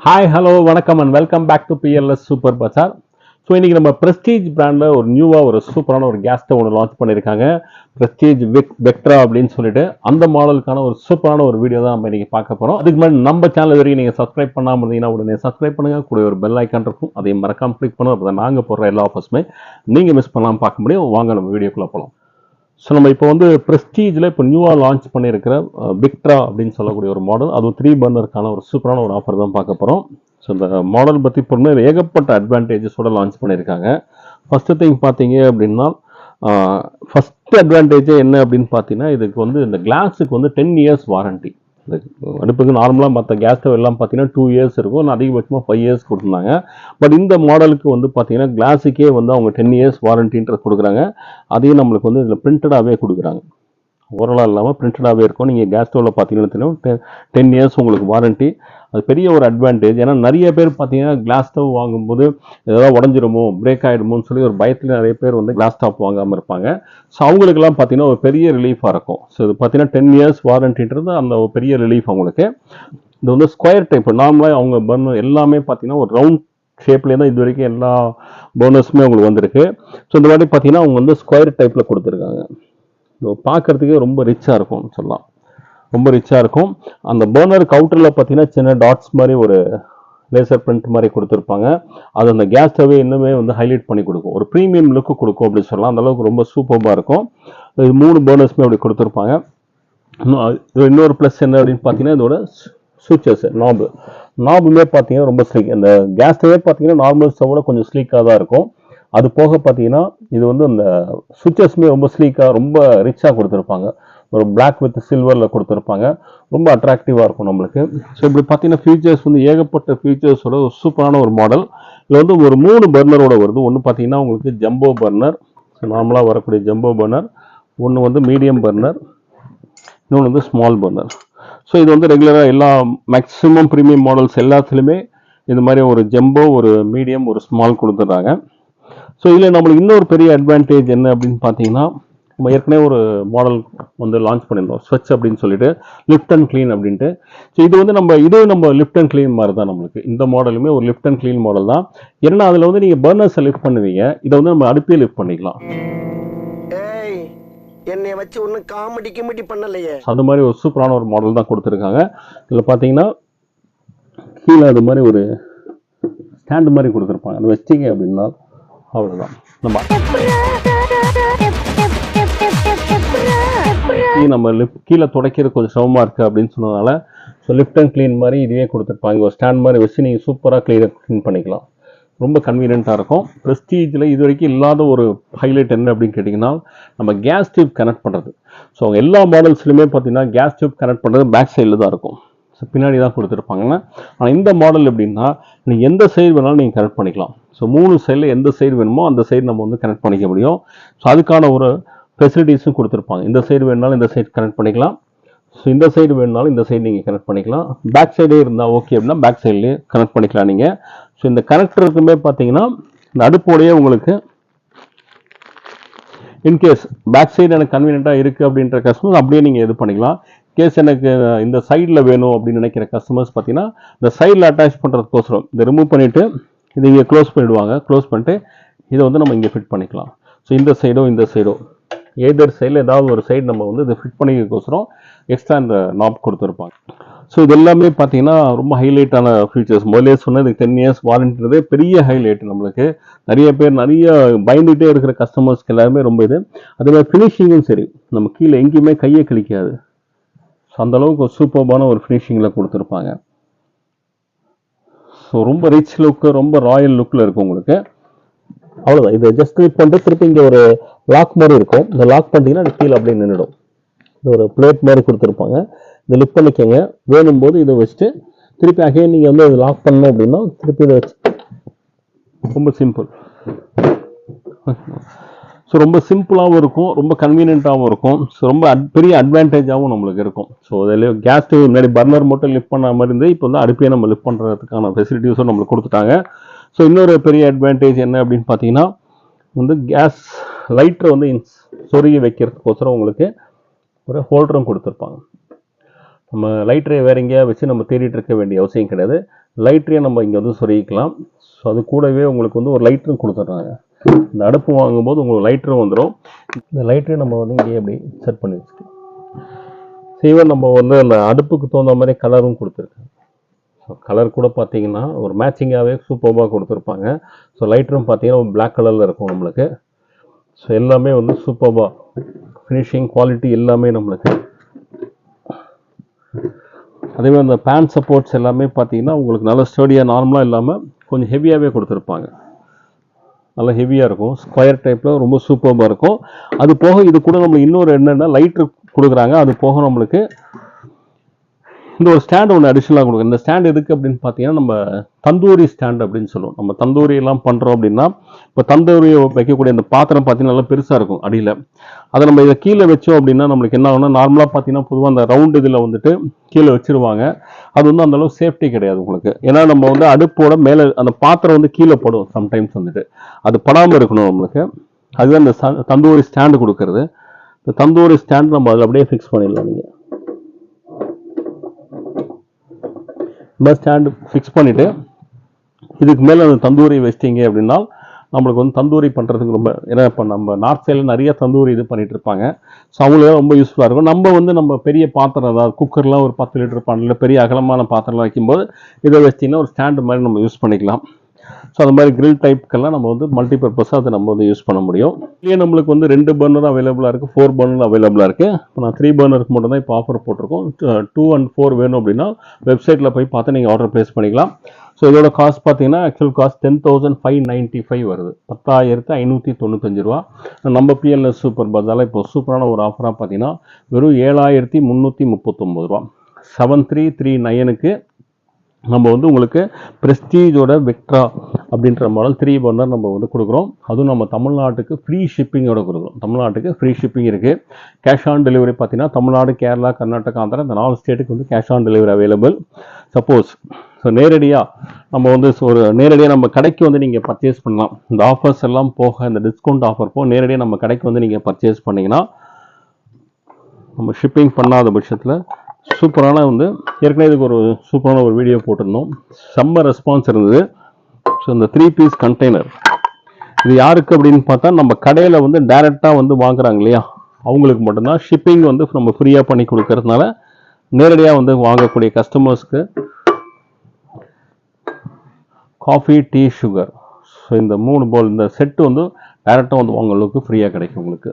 Hi hello வணக்கம் and welcome back to BLS super bazaar. So இன்றைக்கி நம்ம prestige பிராண்டில் ஒரு நியூவாக ஒரு சூப்பரான ஒரு கேஸ் ஸ்டவ் ஒன்று லான்ச் பண்ணியிருக்காங்க. ப்ரெஸ்டீஜ் வெக்ட்ரா அப்படின்னு சொல்லிட்டு அந்த மாடலுக்கான ஒரு சூப்பரான ஒரு வீடியோ தான் நம்ம இன்றைக்கி பார்க்க போகிறோம். அதுக்கு முன்னாடி நம்ம சேனல் வரைக்கும் நீங்கள் சப்ஸ்கிரைப் பண்ணாமல் இருந்தீங்கன்னா உடனே சப்ஸ்கிரைப் பண்ணுங்கள். கூட ஒரு பெல் ஐக்கான் இருக்கும், அதையும் மறக்காமல் கிளிக் பண்ணுவோம். அப்போ தான் நாங்கள் போடுற எல்லா ஆஃபர்ஸுமே நீங்கள் மிஸ் பண்ணாமல் பார்க்க முடியும். வாங்க நம்ம வீடியோக்குள்ளே போகலாம். ஸோ நம்ம இப்போ வந்து ப்ரெஸ்டீஜில் இப்போ நியூவாக லான்ச் பண்ணியிருக்கிற விக்ட்ரா அப்படின்னு சொல்லக்கூடிய ஒரு மாடல், அது 3 பர்னருக்கான ஒரு சூப்பரான ஒரு ஆஃபர் தான் பார்க்க போகிறோம். ஸோ இந்த மாடல் பற்றி பொறுமையாக ஏகப்பட்ட அட்வான்டேஜஸோட லான்ச் பண்ணியிருக்காங்க. ஃபஸ்ட்டு திங் பார்த்தீங்க அப்படின்னா, ஃபஸ்ட் அட்வான்டேஜே என்ன அப்படின்னு பார்த்தீங்கன்னா, இதுக்கு வந்து இந்த கிளாஸுக்கு வந்து 10 இயர்ஸ் வாரண்ட்டி. அடுப்புக்கு நார்மலாக மற்ற கேஸ் ஸ்டவ் எல்லாம் பார்த்தீங்கன்னா 2 இயர்ஸ் இருக்கும், நான் அதிகபட்சமாக 5 இயர்ஸ் கொடுத்துருந்தாங்க. பட் இந்த மாடலுக்கு வந்து பார்த்தீங்கன்னா கிளாஸுக்கே வந்து அவங்க 10 இயர்ஸ் வாரண்டின்றது கொடுக்குறாங்க. அதையும் நம்மளுக்கு வந்து இதில் பிரிண்டடாகவே கொடுக்குறாங்க. ஓரலாக இல்லாமல் பிரிண்டடாகவே இருக்கும். நீங்கள் கேஸ் ஸ்டவ்வில் பார்த்தீங்கன்னா தெரியும் 10 இயர்ஸ் உங்களுக்கு வாரண்ட்டி. அது பெரிய ஒரு அட்வான்டேஜ். ஏன்னா நிறைய பேர் பார்த்தீங்கன்னா கிளாஸ் ஸ்டவ் வாங்கும்போது ஏதாவது உடஞ்சிருமோ பிரேக் ஆகிடுமோன்னு சொல்லி ஒரு பயத்தில் நிறைய பேர் வந்து கிளாஸ் டாப் வாங்காமல் இருப்பாங்க. ஸோ அவங்களுக்குலாம் பார்த்தீங்கன்னா ஒரு பெரிய ரிலீஃபாக இருக்கும். ஸோ இது பார்த்தீங்கன்னா 10 இயர்ஸ் வாரண்டின்றது அந்த ஒரு பெரிய ரிலீஃப் அவங்களுக்கு. இது வந்து ஸ்கொயர் டைப். நார்மலாக அவங்க பர்னர் எல்லாமே பார்த்தீங்கன்னா ஒரு ரவுண்ட் ஷேப்லேயே தான் இது வரைக்கும் எல்லா பர்னர்ஸுமே அவங்களுக்கு வந்திருக்கு. ஸோ இந்த வாட்டி பார்த்தீங்கன்னா அவங்க வந்து ஸ்கொயர் டைப்பில் கொடுத்துருக்காங்க. பார்க்கறதுக்கே ரொம்ப ரிச்சாக இருக்கும்னு சொல்லலாம். ரொம்ப ரிச்சாக இருக்கும். அந்த பர்னர் கவுட்டரில் பார்த்தீங்கன்னா சின்ன டாட்ஸ் மாதிரி ஒரு லேசர் பிரிண்ட் மாதிரி கொடுத்துருப்பாங்க. அது அந்த கேஸ் ஸ்டவ்வே இன்னுமே வந்து ஹைலைட் பண்ணி கொடுக்கும், ஒரு ப்ரீமியம் லுக்கு கொடுக்கும் அப்படின்னு சொல்லலாம். அந்தளவுக்கு ரொம்ப சூப்பராக இருக்கும். இது 3 பர்னர்ஸுமே அப்படி கொடுத்துருப்பாங்க. இன்னொரு ப்ளஸ் என்ன அப்படின்னு பார்த்தீங்கன்னா இதோட சுவிட்சஸ் நாபுமே பார்த்தீங்கன்னா ரொம்ப ஸ்லீக். இந்த கேஸ் ஸ்டவ்வே பார்த்தீங்கன்னா நார்மல் ஸ்டவோட கொஞ்சம் ஸ்லீக்காக தான் இருக்கும். அது போக பார்த்தீங்கன்னா இது வந்து அந்த சுவிட்சஸ்மே ரொம்ப ஸ்லீக்காக ரொம்ப ரிச்சாக கொடுத்துருப்பாங்க. ஒரு பிளாக் வித் சில்வரில் கொடுத்துருப்பாங்க. ரொம்ப அட்ராக்டிவாக இருக்கும் நம்மளுக்கு. ஸோ இப்படி பார்த்தீங்கன்னா ஃபீச்சர்ஸ் வந்து ஏகப்பட்ட ஃபீச்சர்ஸோட ஒரு சூப்பரான ஒரு மாடல். இதில் வந்து ஒரு 3 பர்னரோட வருது. ஒன்று பார்த்தீங்கன்னா உங்களுக்கு ஜம்போ பர்னர், நார்மலாக வரக்கூடிய ஜம்போ பர்னர். ஒன்று வந்து மீடியம் பர்னர், இன்னொன்று வந்து ஸ்மால் பர்னர். ஸோ இது வந்து ரெகுலராக எல்லா மேக்ஸிமம் ப்ரீமியம் மாடல்ஸ் எல்லாத்துலேயுமே இது மாதிரி ஒரு ஜம்போ, ஒரு மீடியம், ஒரு ஸ்மால் கொடுத்துட்றாங்க. ஸோ இதில் நம்மளுக்கு இன்னொரு பெரிய அட்வான்டேஜ் என்ன அப்படின்னு பார்த்தீங்கன்னா, நம்ம ஏற்கனவே ஒரு மாடல் வந்து லான்ச் பண்ணியிருந்தோம் ஸ்வச் அப்படின்னு சொல்லிட்டு, லிஃப்ட் அண்ட் க்ளீன் அப்படின்ட்டு. ஸோ இது வந்து நம்ம லிஃப்ட் அண்ட் க்ளீன் மாதிரி தான் நம்மளுக்கு. இந்த மாடலுமே ஒரு லிஃப்ட் அண்ட் க்ளீன் மாடல் தான். ஏன்னா அதில் வந்து நீங்கள் பர்னர்ஸை லிஃப்ட் பண்ணுவீங்க, இதை வந்து நம்ம அடுப்பே லிஃப்ட் பண்ணிக்கலாம். என்னை வச்சு ஒன்றும் காமெடி பண்ணலையே. அது மாதிரி ஒரு சூப்பரான ஒரு மாடல் தான் கொடுத்துருக்காங்க. இதில் பார்த்தீங்கன்னா கீழே அது மாதிரி ஒரு ஸ்டாண்டு மாதிரி கொடுத்துருப்பாங்க. அது வச்சிங்க அப்படின்னா அவ்வளோதான். நம்ம கீழே துடைக்கிறது கொஞ்சம் சிரமமாக இருக்குது அப்படின்னு சொன்னதால ஸோ லிஃப்ட் அண்ட் க்ளீன் மாதிரி இதுவே கொடுத்துருப்பாங்க. ஒரு ஸ்டாண்ட் மாதிரி வச்சு நீங்கள் சூப்பராக க்ளீன் பண்ணிக்கலாம். ரொம்ப கன்வீனியண்ட்டாக இருக்கும். ப்ரெஸ்டீஜில் இது வரைக்கும் இல்லாத ஒரு ஹைலைட் என்ன அப்படின்னு கேட்டிங்கன்னா, நம்ம கேஸ் டியூப் கனெக்ட் பண்ணுறது. ஸோ எல்லா மாடல்ஸ்லையுமே பார்த்தீங்கன்னா கேஸ் டியூப் கனெக்ட் பண்ணுறது பேக் சைடில் தான் இருக்கும். ஸோ பின்னாடி தான் கொடுத்துருப்பாங்கன்னா, ஆனால் இந்த மாடல் எப்படின்னா நீங்கள் எந்த சைடு வேணாலும் நீங்கள் கனெக்ட் பண்ணிக்கலாம். ஸோ 3 சைடில் எந்த சைடு வேணுமோ அந்த சைடு நம்ம வந்து கனெக்ட் பண்ணிக்க முடியும். ஸோ அதுக்கான ஒரு ஃபெசிலிட்டிஸும் கொடுத்துருப்பாங்க. இந்த சைடு வேணுனாலும் இந்த சைடு கனெக்ட் பண்ணிக்கலாம். ஸோ இந்த சைடு வேணுனாலும் இந்த சைடு நீங்கள் கனெக்ட் பண்ணிக்கலாம். பேக் சைடே இருந்தால் ஓகே அப்படின்னா பேக் சைட்லேயே கனெக்ட் பண்ணிக்கலாம் நீங்கள். ஸோ இந்த கனெக்டருக்குமே பார்த்தீங்கன்னா இந்த அடுப்போடையே உங்களுக்கு இன்கேஸ் பேக் சைடு எனக்கு கன்வீனியண்ட்டாக இருக்குது அப்படின்ற கஸ்டமர்ஸ் அப்படியே நீங்கள் இது பண்ணிக்கலாம். கேஸ் எனக்கு இந்த சைடில் வேணும் அப்படின்னு நினைக்கிற கஸ்டமர்ஸ் பார்த்தீங்கன்னா இந்த சைடில் அட்டாச் பண்ணுறதுக்கோசரம் இதை ரிமூவ் பண்ணிவிட்டு இதை இங்கே க்ளோஸ் பண்ணிவிடுவாங்க. க்ளோஸ் பண்ணிட்டு இதை வந்து நம்ம இங்கே ஃபிட் பண்ணிக்கலாம். ஸோ இந்த சைடோ ஏதர் சைடில் ஏதாவது ஒரு சைடு நம்ம வந்து இதை ஃபிட் பண்ணிக்கிறதுக்கோசரம் எக்ஸ்ட்ரா இந்த நாப் கொடுத்துருப்பாங்க. ஸோ இது எல்லாமே பார்த்தீங்கன்னா ரொம்ப ஹைலைட்டான ஃபீச்சர்ஸ். முதலே சொன்னது 10 இயர்ஸ் வாரண்டின்றதே பெரிய ஹைலைட் நம்மளுக்கு. நிறைய பயந்துகிட்டே இருக்கிற கஸ்டமர்ஸ்க்கு எல்லாருமே ரொம்ப இது. அதே மாதிரி ஃபினிஷிங்கும் சரி, நம்ம கீழே எங்கேயுமே கையை கிழிக்காது. ஸோ அந்தளவுக்கு ஒரு சூப்பர்பான ஒரு ஃபினிஷிங்கில் கொடுத்துருப்பாங்க. ஸோ ரொம்ப ரிச் லுக்கு, ரொம்ப ராயல் லுக்கில் இருக்கும் உங்களுக்கு. அவ்வளோதான். இதை ஜஸ்ட் கிளிக் பண்ணிட்டு திருப்பி இங்கே ஒரு லாக் மாதிரி இருக்கும். இந்த லாக் பண்ணிட்டீங்கன்னா அது கீழே அப்படியே நின்றுடும். இது ஒரு பிளேட் மாதிரி கொடுத்துருப்பாங்க. இதை லிஃப்ட் பண்ணிக்கோங்க. வேணும் போது இதை வச்சுட்டு திருப்பி அகைன் நீங்கள் வந்து இதை லாக் பண்ணணும் அப்படின்னா திருப்பி இதை வச்சு ரொம்ப சிம்பிள். ஸோ ரொம்ப சிம்பிளாகவும் இருக்கும், ரொம்ப கன்வீனியண்ட்டாகவும் இருக்கும். ஸோ ரொம்ப பெரிய அட்வான்டேஜாகவும் நம்மளுக்கு இருக்கும். ஸோ அதில் கேஸ் ஸ்டவ் முன்னாடி பர்னர் மட்டும் லிஃப்ட் பண்ண மாதிரி இருந்து இப்போ வந்து அடுப்பையே நம்ம லிஃப்ட் பண்ணுறதுக்கான ஃபெசிலிட்டிஸும் நம்மளுக்கு கொடுத்துட்டாங்க. ஸோ இன்னொரு பெரிய அட்வான்டேஜ் என்ன அப்படின்னு பார்த்தீங்கன்னா வந்து கேஸ் லைட்டரை வந்து சொருகி வைக்கிறதுக்கோசரம் உங்களுக்கு ஒரு ஹோல்டரும் கொடுத்துருப்பாங்க. நம்ம லைட்டரை வேற எங்கேயா வச்சு நம்ம தேடிட்டு இருக்க வேண்டிய அவசியம் கிடையாது. லைட்டரையும் நம்ம இங்கே வந்து சொருகிக்கலாம். ஸோ அது கூடவே உங்களுக்கு வந்து ஒரு லைட்டரும் கொடுத்துட்றாங்க. இந்த அடுப்பு வாங்கும்போது உங்களுக்கு லைட்டரும் வந்துடும். இந்த லைட்டரையும் நம்ம வந்து இங்கேயே அப்படி செட் பண்ணி வச்சுக்கலாம். ஈவன் நம்ம வந்து அந்த அடுப்புக்கு தகுந்த மாதிரி கலரும் கொடுத்துருக்காங்க. ஸோ கலர் கூட பார்த்தீங்கன்னா ஒரு மேட்சிங்காகவே சூப்பராக கொடுத்துருப்பாங்க. ஸோ லைட்டரும் பார்த்தீங்கன்னா பிளாக் கலரில் இருக்கும் நம்மளுக்கு. ஸோ எல்லாமே வந்து சூப்பராக ஃபினிஷிங் குவாலிட்டி எல்லாமே நம்மளுக்கு. அதேமாதிரி அந்த பேன் சப்போர்ட்ஸ் எல்லாமே பார்த்தீங்கன்னா உங்களுக்கு நல்ல ஸ்டடியாக நார்மலாக இல்லாமல் கொஞ்சம் ஹெவியாகவே கொடுத்துருப்பாங்க. நல்லா ஹெவியாக இருக்கும். ஸ்கொயர் டைப்பில் ரொம்ப சூப்பராக இருக்கும். அது போக இது கூட நம்மளுக்கு இன்னொரு என்னென்னா லைட்ரு கொடுக்குறாங்க. அது போக நம்மளுக்கு இந்த ஒரு ஸ்டாண்ட் ஒன்று அடிஷ்னலாக கொடுக்குறோம். இந்த ஸ்டாண்ட் எதுக்கு அப்படின்னு பார்த்தீங்கன்னா நம்ம தந்தூரி ஸ்டாண்ட் அப்படின்னு சொல்லுவோம். நம்ம தந்தூரி எல்லாம் பண்ணுறோம் அப்படின்னா இப்போ தந்தூரி வைக்கக்கூடிய அந்த பாத்திரம் பார்த்தீங்கன்னா நல்லா பெருசாக இருக்கும் அடியில். அதை நம்ம இதை கீழே வச்சோம் அப்படின்னா நம்மளுக்கு என்ன ஆகும்னா நார்மலாக பார்த்தீங்கன்னா பொதுவாக அந்த ரவுண்டு இதில் வந்துட்டு கீழே வச்சிருவாங்க. அது வந்து அந்தளவு சேஃப்டி கிடையாது உங்களுக்கு. ஏன்னா நம்ம வந்து அடுப்போட மேலே அந்த பாத்திரம் வந்து கீழே படும் சம்டைம்ஸ் வந்துட்டு. அது படாமல் இருக்கணும் நம்மளுக்கு. அதுதான் இந்த தந்தூரி ஸ்டாண்டு கொடுக்கறது. இந்த தந்தூரி ஸ்டாண்ட் நம்ம அதில் அப்படியே ஃபிக்ஸ் பண்ணிடலாம். நீங்கள் இந்த ஸ்டாண்டு ஃபிக்ஸ் பண்ணிவிட்டு இதுக்கு மேலே அந்த தந்தூரி வச்சிட்டிங்க அப்படின்னா நம்மளுக்கு வந்து தந்தூரி பண்ணுறதுக்கு ரொம்ப, ஏன்னா இப்போ நம்ம நார்த் சைடில் நிறைய தந்தூரி இது பண்ணிட்டு இருப்பாங்க. ஸோ அவங்களுக்கு ரொம்ப யூஸ்ஃபுல்லாக இருக்கும். நம்ம வந்து நம்ம பெரிய பாத்திரம், அதாவது குக்கர்லாம் ஒரு 10 லிட்டர் 12 பெரிய அகலமான பாத்திரம்லாம் வைக்கும்போது இதை வச்சிங்கன்னா ஒரு ஸ்டாண்டு மாதிரி நம்ம யூஸ் பண்ணிக்கலாம். ஸோ அந்த மாதிரி கிரில் டைப்புக்கெல்லாம் நம்ம வந்து மல்டிபர்பஸாக அதை நம்ம வந்து யூஸ் பண்ண முடியும். இதுலேயே நம்மளுக்கு வந்து 2 பர்னர் அவைலபிளாக இருக்குது, 4 பர்னர் அவைலபிளாக இருக்குது. இப்போ நான் 3 பர்னருக்கு மட்டும் தான் இப்போ ஆஃபர் போட்டிருக்கோம். 2 and 4 வேணும் அப்படின்னா வெப்சைட்டில் போய் பார்த்து நீங்கள் ஆர்டர் ப்ளேஸ் பண்ணிக்கலாம். ஸோ இதோட காஸ்ட் பார்த்தீங்கன்னா ஆக்சுவல் காஸ்ட் 10,595 வருது. 10,595 ரூபா. நம்ம பிஎல்எஸ் சூப்பர் பஜாரில் இப்போ சூப்பரான ஒரு ஆஃபராக பார்த்தீங்கன்னா வெறும் 7,339 ரூபா. 7339க்கு நம்ம வந்து உங்களுக்கு பிரஸ்டீஜோட வெக்ட்ரா அப்படின்ற மாடல் 3 பர்னர் நம்ம வந்து கொடுக்குறோம். அதுவும் நம்ம தமிழ்நாட்டுக்கு ஃப்ரீ ஷிப்பிங்கோட கொடுக்குறோம். தமிழ்நாட்டுக்கு ஃப்ரீ ஷிப்பிங் இருக்குது. கேஷ் ஆன் டெலிவரி பார்த்தீங்கன்னா தமிழ்நாடு, கேரளா, கர்நாடகா, ஆந்திரா இந்த 4 ஸ்டேட்டுக்கு வந்து cash on delivery available. Suppose so நேரடியாக நம்ம வந்து ஒரு நேரடியாக நம்ம கடைக்கு வந்து நீங்கள் பர்ச்சேஸ் பண்ணலாம். இந்த ஆஃபர்ஸ் எல்லாம் போக, இந்த டிஸ்கவுண்ட் ஆஃபர் போக நேரடியாக நம்ம கடைக்கு வந்து நீங்கள் பர்ச்சேஸ் பண்ணிங்கன்னா நம்ம ஷிப்பிங் பண்ணாத பட்சத்தில் சூப்பரான வந்து ஏற்கனவே இதுக்கு ஒரு சூப்பரான ஒரு வீடியோ போட்டிருந்தோம். செம்ம ரெஸ்பான்ஸ் இருந்தது. ஸோ இந்த 3 பீஸ் கண்டெய்னர் இது யாருக்கு அப்படின்னு பார்த்தா நம்ம கடையில் வந்து டைரெக்டாக வந்து வாங்குறாங்க இல்லையா, அவங்களுக்கு மட்டும்தான். ஷிப்பிங் வந்து நம்ம ஃப்ரீயாக பண்ணி கொடுக்கறதுனால நேரடியாக வந்து வாங்கக்கூடிய கஸ்டமர்ஸ்க்கு காஃபி, டீ, சுகர், ஸோ இந்த 3 பவுல் இந்த செட்டு வந்து டைரெக்டாக வந்து வாங்குறவங்களுக்கு ஃப்ரீயாக கிடைக்கும். உங்களுக்கு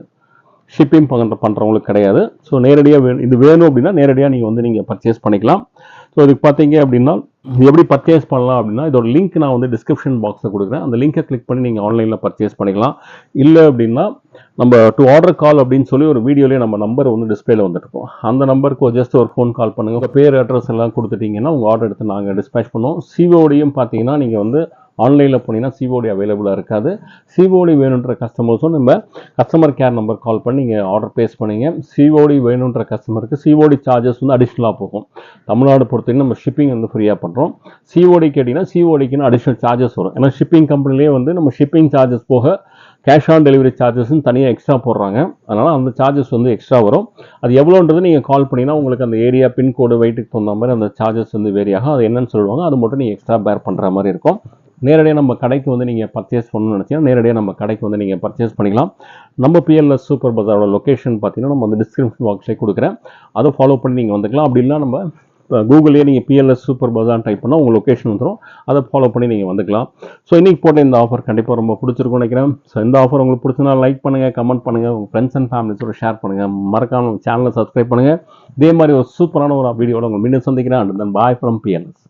ஷிப்பிங் பண்ணுறவங்களுக்கு கிடையாது. ஸோ நேரடியாக இது வேணும் அப்படின்னா நேரடியாக நீங்கள் வந்து நீங்கள் பர்ச்சேஸ் பண்ணிக்கலாம். ஸோ இதுக்கு பார்த்தீங்க அப்படின்னா இது எப்படி பர்ச்சேஸ் பண்ணலாம் அப்படின்னா இதோட லிங்க் நான் வந்து டிஸ்கிரிப்ஷன் பாக்ஸில் கொடுக்குறேன். அந்த லிங்கை கிளிக் பண்ணி நீங்கள் ஆன்லைனில் பர்ச்சேஸ் பண்ணிக்கலாம். இல்லை அப்படின்னா நம்ம டு ஆர்டர் கால் அப்படின்னு சொல்லி ஒரு வீடியோலேயே நம்ம நம்பர் வந்து டிஸ்பிளேல வந்துட்டுருக்கோம். அந்த நம்பருக்கு ஜஸ்ட் ஒரு ஃபோன் கால் பண்ணுங்கள். உங்கள் பேர், அட்ரஸ் எல்லாம் கொடுத்துட்டிங்கன்னா உங்கள் ஆர்டர் எடுத்து நாங்கள் டிஸ்பேச் பண்ணுவோம். சிஓடியும் பார்த்தீங்கன்னா நீங்கள் வந்து ஆன்லைனில் போனீங்கன்னா சிஓடி அவைலபிளாக இருக்காது. சிஓடி வேணுன்ற கஸ்டமர்ஸும் நம்ம கஸ்டமர் கேர் நம்பர் கால் பண்ணி நீங்கள் ஆர்டர் ப்ளேஸ் பண்ணிங்க. சிஓடி வேணுன்ற கஸ்டமருக்கு சிஓடி சார்ஜஸ் வந்து அடிஷ்னலாக போகும். தமிழ்நாடு பொறுத்தவரைக்கும் நம்ம ஷிப்பிங் வந்து ஃப்ரீயாக பண்ணுறோம். சிஓடி கேட்டிங்கன்னா சிஓடிக்குன்னு அடிஷ்னல் சார்ஜஸ் வரும். ஏன்னா ஷிப்பிங் கம்பெனிலே வந்து நம்ம ஷிப்பிங் சார்ஜஸ் போக கேஷ் ஆன் டெலிவரி சார்ஜஸ்ன்னு தனியாக எக்ஸ்ட்ரா போடுறாங்க. அதனால் அந்த சார்ஜஸ் வந்து எக்ஸ்ட்ரா வரும். அது எவ்வளோன்றது நீங்கள் கால் பண்ணிங்கன்னா உங்களுக்கு அந்த ஏரியா பின்கோடு வெயிட்டுக்கு தகுந்த மாதிரி அந்த சார்ஜஸ் வந்து வேரி ஆகும். அது என்னன்னு சொல்லுவாங்க, அது மட்டும் நீங்கள் எக்ஸ்ட்ரா பேர் பண்ணுற மாதிரி இருக்கும். நேரடியாக நம்ம கடைக்கு வந்து நீங்கள் பர்ச்சேஸ் பண்ணணும்னு நினச்சிங்கன்னா நேரடியாக நம்ம கடைக்கு வந்து நீங்கள் பர்ச்சேஸ் பண்ணிக்கலாம். நம்ம பிஎல்எஸ் சூப்பர் பஜாரோட லொக்கேஷன் பார்த்தீங்கன்னா நம்ம அந்த டிஸ்கிரிப்ஷன் பாக்ஸ்லேயே கொடுக்குறேன். அதை ஃபாலோ பண்ணி நீங்கள் வந்துக்கலாம். அப்படி இல்லை நம்ம இப்போ கூகுள்லேயே நீங்கள் பிஎல்எஸ் சூப்பர் பஜார்னு டைப் பண்ணால் உங்கள் லொக்கேஷன் வந்துடும். அதை ஃபாலோ பண்ணி நீங்கள் வந்துக்கலாம். ஸோ இன்றைக்கி போட்ட இந்த ஆஃபர் கண்டிப்பாக ரொம்ப பிடிச்சிருக்கும்னு நினைக்கிறேன். ஸோ இந்த ஆஃபர் உங்களுக்கு பிடிச்சதுனா லைக் பண்ணுங்கள், கமெண்ட் பண்ணுங்கள், உங்கள் ஃப்ரெண்ட்ஸ் அண்ட் ஃபேமிலிஸோட ஷேர் பண்ணுங்கள். மறக்காம சேனலை சப்ஸ்கிரைப் பண்ணுங்கள். இதே மாதிரி ஒரு சூப்பரான ஒரு வீடியோட உங்கள் மீண்டும் சந்திக்கிறேன். And then bye from BLS.